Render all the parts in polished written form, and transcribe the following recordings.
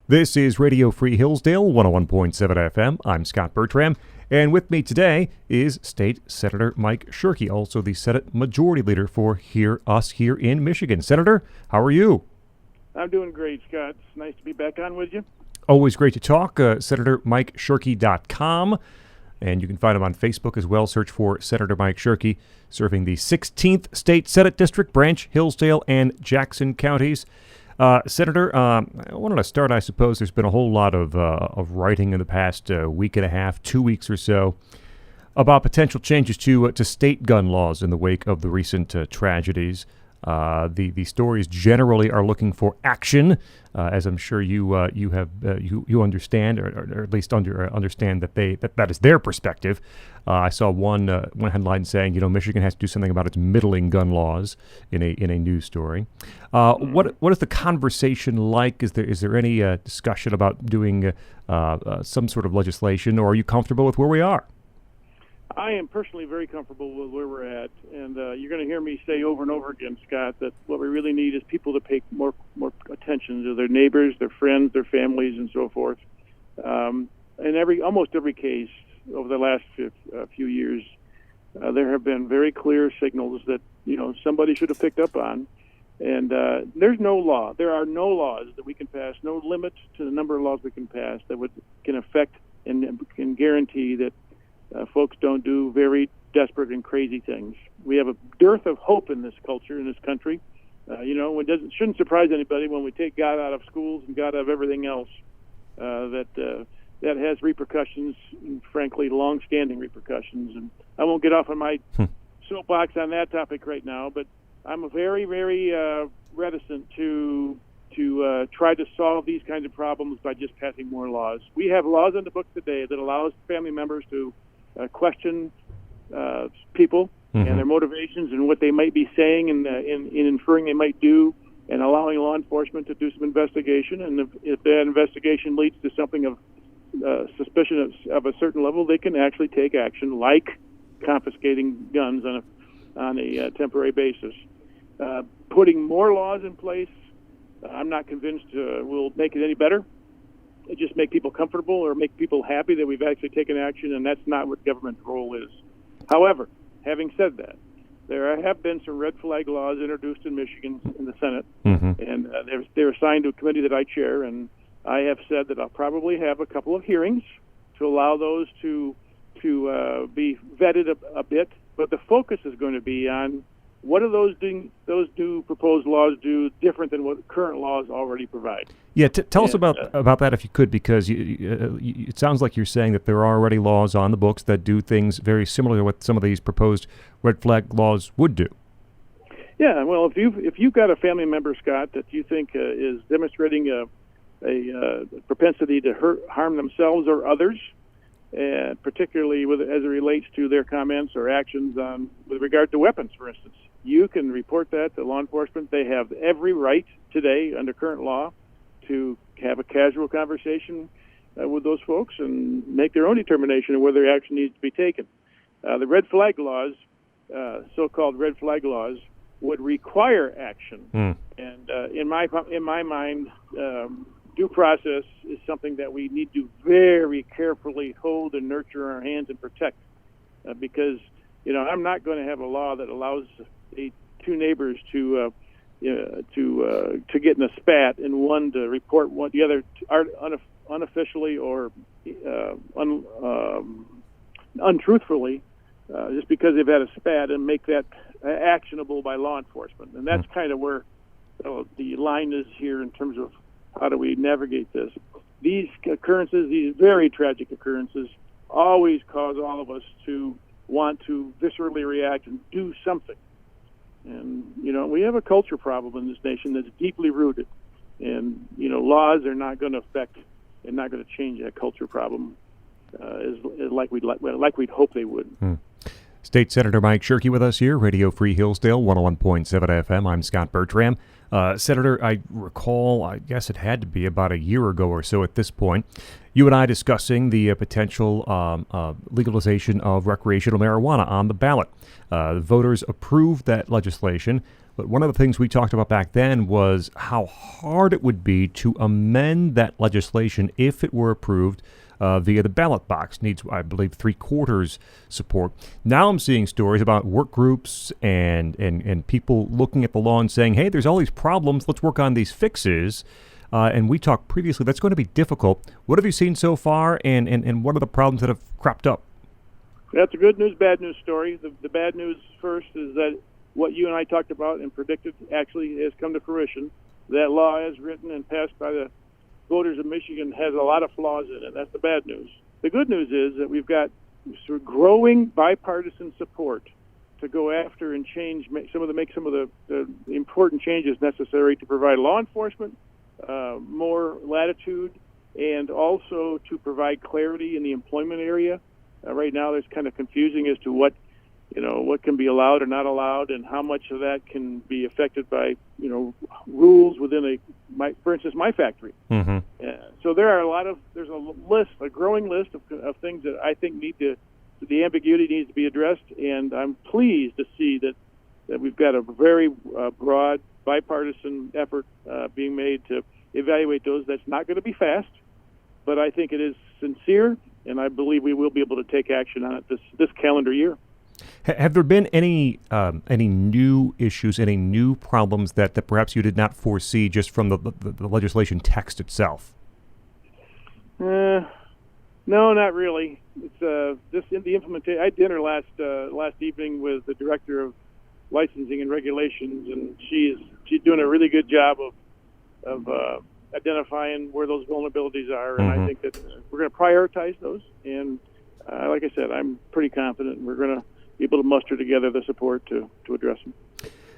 This is Radio Free Hillsdale, 101.7 FM. I'm Scot Bertram, and with me today is State Senator Mike Shirkey, also the Senate Majority Leader for us here in Michigan. Senator, how are you? I'm doing great, Scott. It's nice to be back on with you. Always great to talk. SenatorMikeShirkey.com, and you can find him on Facebook as well. Search for Senator Mike Shirkey, serving the 16th State Senate District, Branch, Hillsdale, and Jackson counties. Senator, I wanted to start, I suppose there's been a whole lot of writing in the past week and a half, 2 weeks or so, about potential changes to state gun laws in the wake of the recent tragedies. The stories generally are looking for action, as I'm sure you understand, or at least understand that is their perspective. I saw one headline saying, Michigan has to do something about its middling gun laws in a news story. What is the conversation like? Is there any discussion about doing some sort of legislation, or are you comfortable with where we are? I am personally very comfortable with where we're at, and you're going to hear me say over and over again, Scott, that what we really need is people to pay more attention to their neighbors, their friends, their families, and so forth. In almost every case over the last few years, there have been very clear signals that somebody should have picked up on. And there's no law. There are no laws that we can pass, no limit to the number of laws we can pass that can affect and can guarantee that folks don't do very desperate and crazy things. We have a dearth of hope in this culture, in this country. It shouldn't surprise anybody when we take God out of schools and God out of everything else. That has repercussions, and frankly, long-standing repercussions. And I won't get off on my soapbox on that topic right now, but I'm very, very reticent to try to solve these kinds of problems by just passing more laws. We have laws in the books today that allows family members to question people and their motivations and what they might be saying and in inferring they might do, and allowing law enforcement to do some investigation. And if that investigation leads to something of suspicion of a certain level, they can actually take action, like confiscating guns on a temporary basis. Putting more laws in place, I'm not convinced will make it any better. It just make people comfortable or make people happy that we've actually taken action, and that's not what government's role is. However, having said that, there have been some red flag laws introduced in Michigan in the Senate, and they're assigned to a committee that I chair, and I have said that I'll probably have a couple of hearings to allow those to be vetted a bit, but the focus is going to be on what do those new proposed laws do different than what current laws already provide? Yeah, tell us about that if you could, because it sounds like you're saying that there are already laws on the books that do things very similar to what some of these proposed red flag laws would do. Yeah, well, if you've got a family member, Scott, that you think is demonstrating a propensity to harm themselves or others, and particularly as it relates to their comments or actions with regard to weapons, for instance, you can report that to law enforcement. They have every right today under current law to have a casual conversation with those folks and make their own determination of whether action needs to be taken. The red flag laws, so-called red flag laws, would require action. And in my mind, due process is something that we need to very carefully hold and nurture in our hands and protect, because I'm not going to have a law that allows two neighbors to get in a spat and one to report the other unofficially or untruthfully, just because they've had a spat, and make that actionable by law enforcement. And that's kind of where the line is here in terms of how do we navigate this. These occurrences, these very tragic occurrences, always cause all of us to want to viscerally react and do something. And, we have a culture problem in this nation that's deeply rooted. And, laws are not going to affect and not going to change that culture problem like we'd hope they would. State Senator Mike Shirkey with us here, Radio Free Hillsdale, 101.7 FM. I'm Scot Bertram. Senator, I recall, I guess it had to be about a year ago or so at this point, you and I discussing the potential legalization of recreational marijuana on the ballot. The voters approved that legislation But one of the things we talked about back then was how hard it would be to amend that legislation if it were approved via the ballot box. Needs, I believe, 3/4 support. Now I'm seeing stories about work groups and people looking at the law and saying, hey, there's all these problems. Let's work on these fixes. And we talked previously, that's going to be difficult. What have you seen so far, and what are the problems that have cropped up? That's a good news, bad news story. The bad news first is that what you and I talked about and predicted actually has come to fruition. That law, as written and passed by the voters of Michigan, has a lot of flaws in it. That's the bad news. The good news is that we've got sort of growing bipartisan support to go after and make some of the important changes necessary to provide law enforcement more latitude, and also to provide clarity in the employment area. Right now, there's kind of confusing as to what can be allowed or not allowed, and how much of that can be affected by rules within for instance, my factory. Mm-hmm. So there's a growing list of things that I think the ambiguity needs to be addressed, and I'm pleased to see that we've got a very broad bipartisan effort being made to evaluate those. That's not going to be fast, but I think it is sincere, and I believe we will be able to take action on it this calendar year. Have there been any new issues, any new problems that perhaps you did not foresee just from the legislation text itself? No, not really. It's just in the implementation. I had dinner last evening with the director of licensing and regulations, and she's doing a really good job of identifying where those vulnerabilities are, and I think that we're going to prioritize those. And like I said, I'm pretty confident we're going to be able to muster together the support to address them.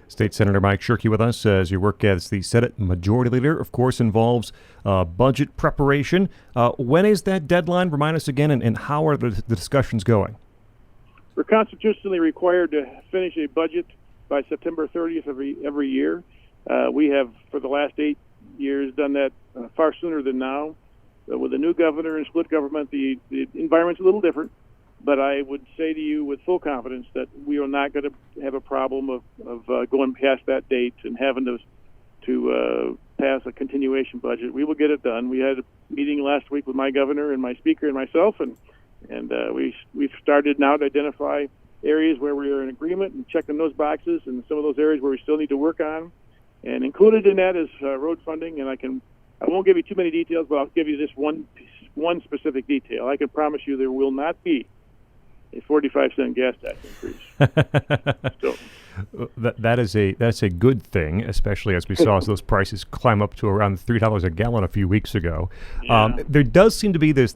State Senator Mike Shirkey with us as your work as the Senate Majority Leader, of course, involves budget preparation. When is that deadline? Remind us again, and how are the discussions going? We're constitutionally required to finish a budget by September 30th every year. We have, for the last 8 years, done that far sooner than now. With a new governor and split government, the environment's a little different. But I would say to you with full confidence that we are not going to have a problem of going past that date and having to pass a continuation budget. We will get it done. We had a meeting last week with my governor and my speaker and myself, and we've started now to identify areas where we are in agreement and checking those boxes, and some of those areas where we still need to work on. And included in that is road funding, and I won't give you too many details, but I'll give you this one specific detail. I can promise you there will not be a 45-cent gas tax increase. So that's a good thing, especially as we saw those prices climb up to around $3 a gallon a few weeks ago. Yeah. There does seem to be this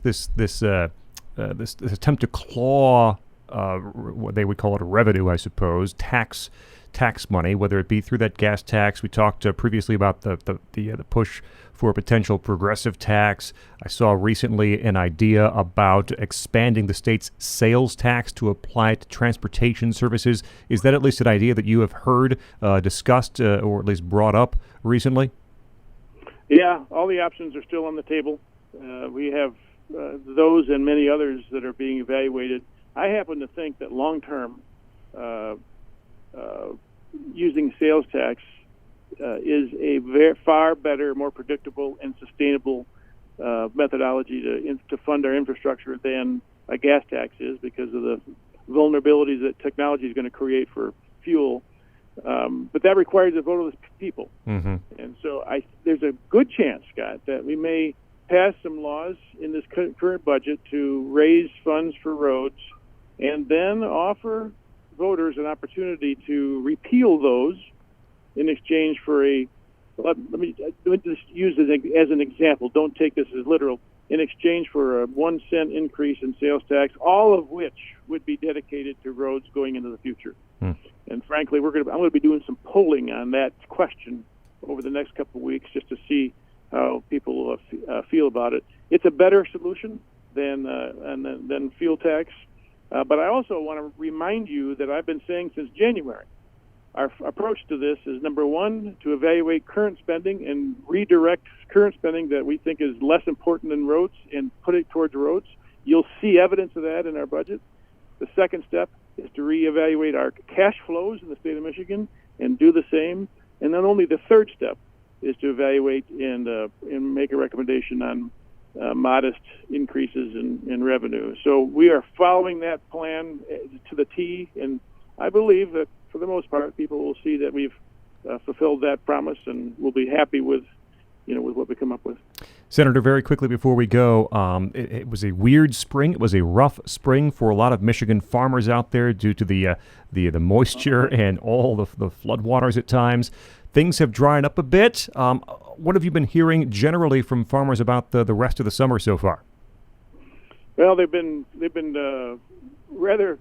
attempt to claw what they would call it a revenue, I suppose, tax money, whether it be through that gas tax. We talked previously about the push for a potential progressive tax. I saw recently an idea about expanding the state's sales tax to apply to transportation services. Is that at least an idea that you have heard discussed or at least brought up recently? Yeah, all the options are still on the table. We have those and many others that are being evaluated. I happen to think that long-term, using sales tax is a far better, more predictable, and sustainable methodology to fund our infrastructure than a gas tax is, because of the vulnerabilities that technology is going to create for fuel. But that requires a vote of the people. Mm-hmm. And so there's a good chance, Scott, that we may pass some laws in this current budget to raise funds for roads, and then offer voters an opportunity to repeal those in exchange for let me just use it as an example. Don't take this as literal. In exchange for a 1 cent increase in sales tax, all of which would be dedicated to roads going into the future. And frankly, I'm going to be doing some polling on that question over the next couple of weeks, just to see how people feel about it. It's a better solution than fuel tax. But I also want to remind you that I've been saying since January, our approach to this is, number one, to evaluate current spending and redirect current spending that we think is less important than roads and put it towards roads. You'll see evidence of that in our budget. The second step is to reevaluate our cash flows in the state of Michigan and do the same. And then only the third step is to evaluate and make a recommendation on modest increases in revenue. So we are following that plan to the T, and I believe that for the most part, people will see that we've fulfilled that promise, and will be happy with what we come up with. Senator, very quickly before we go, it was a weird spring. It was a rough spring for a lot of Michigan farmers out there due to the moisture and all the floodwaters at times. Things have dried up a bit. What have you been hearing generally from farmers about the rest of the summer so far? Well, they've been rather.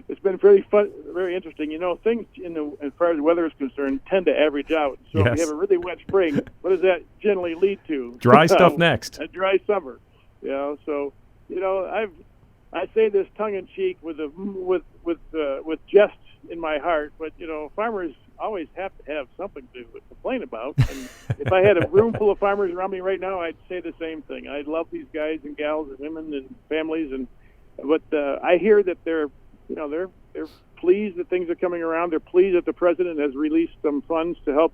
It's been very fun, very interesting. Things as far as weather is concerned tend to average out. So yes. If we have a really wet spring, what does that generally lead to? Dry stuff next. A dry summer. So I say this tongue in cheek with jest in my heart, but farmers always have to have something to complain about. And if I had a room full of farmers around me right now, I'd say the same thing. I love these guys and gals and women and families, but I hear that they're pleased that things are coming around. They're pleased that the president has released some funds to help,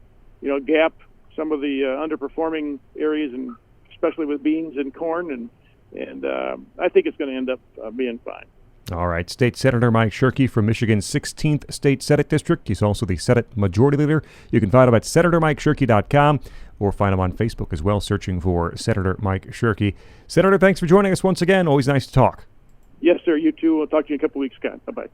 gap some of the underperforming areas, and especially with beans and corn. And I think it's going to end up being fine. All right. State Senator Mike Shirkey from Michigan's 16th State Senate District. He's also the Senate Majority Leader. You can find him at senatormikeshirkey.com or find him on Facebook as well, searching for Senator Mike Shirkey. Senator, thanks for joining us once again. Always nice to talk. Yes, sir. You too. We'll talk to you in a couple weeks, Scott. Bye-bye.